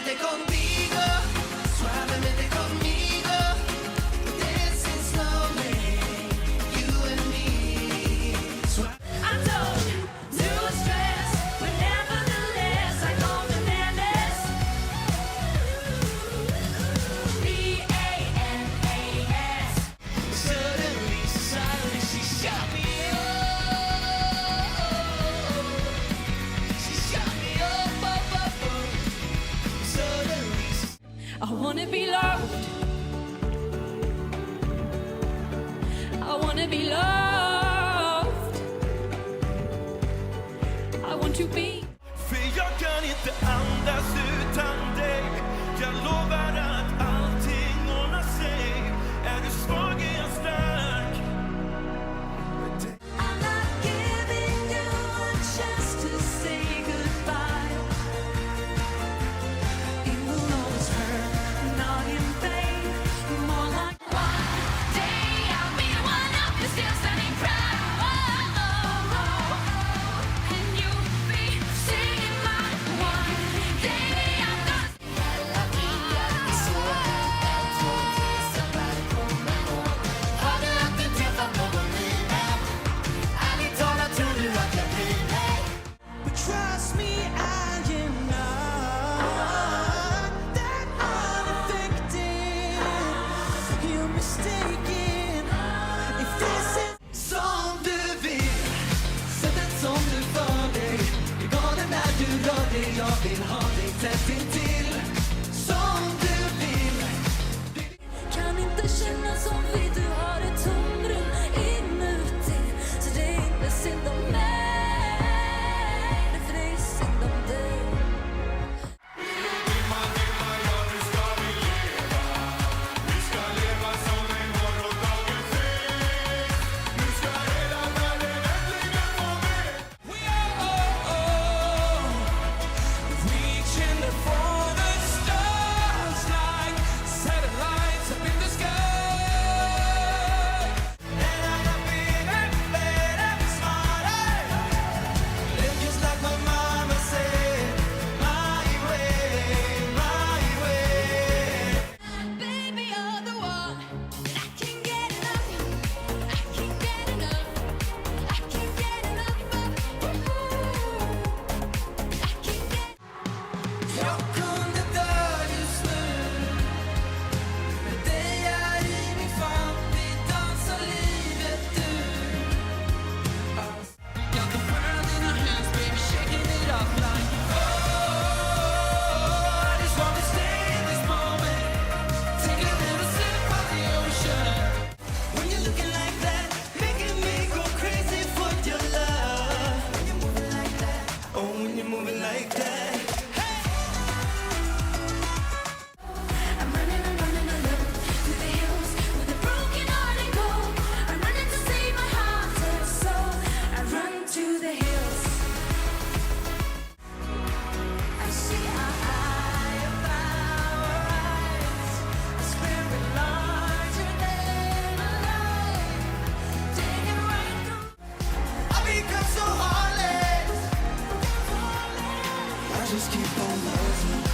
suavemente conmigo, suavemente conmigo, dancing slowly, you and me. I don't do stress, but nevertheless I go bananas. B-A-N-A-S. Suddenly, suddenly she shot me up. She shot me up, up, up, up. Suddenly, I wanna be loved. I wanna be loved. I want to be. För jag kan inte andas utan dig. Jag lovar att allting ordnar sig. Är du svag är jag stark. I'm not giving you a chance to say goodbye. It will always hurt, not in vain. More like one day I'll be the one up and still standing proud. Oh, oh, oh. And you'll be singing my one day I'm gonna. Hela tiden är så en, två, tre, så välkommen ihåg. Har du inte träffat någon ny än? Ärligt talat tror du att jag bryr mig? But trust me, I know that I'm affected. You're mistaken if this is som du vill. Sättet som du för dig är galen när du rör dig. Jag vill ha dig tätt intill. Som du vill. Kan inte känna som vi, du har ett tomrum inuti. Så det är inte synd om mig, för det är synd om dig. Reaching for the stars like satellites up in the sky. And I'm bigger, better, smarter. Live just like my mama said. My way, my way. Baby, you're the one that I can't get enough. I can't get enough. I can't get enough of. I can't get. Jag kunde dö just nu, men dig är i min famn. Vi dansar livet ut. Got the world in our hands, baby, shaking it up like. Oh, I just wanna stay in this moment. Take a little sip of the ocean. When you're looking like that, making me go crazy for your love. When you're moving like that, Oh, when you're moving like that. I'm running alone through the hills with a broken heart and cold. I'm running to save my heart and soul. I run to the hills. I see our higher powers, a spirit larger than life, taking right through. I become so heartless. I just keep on loving.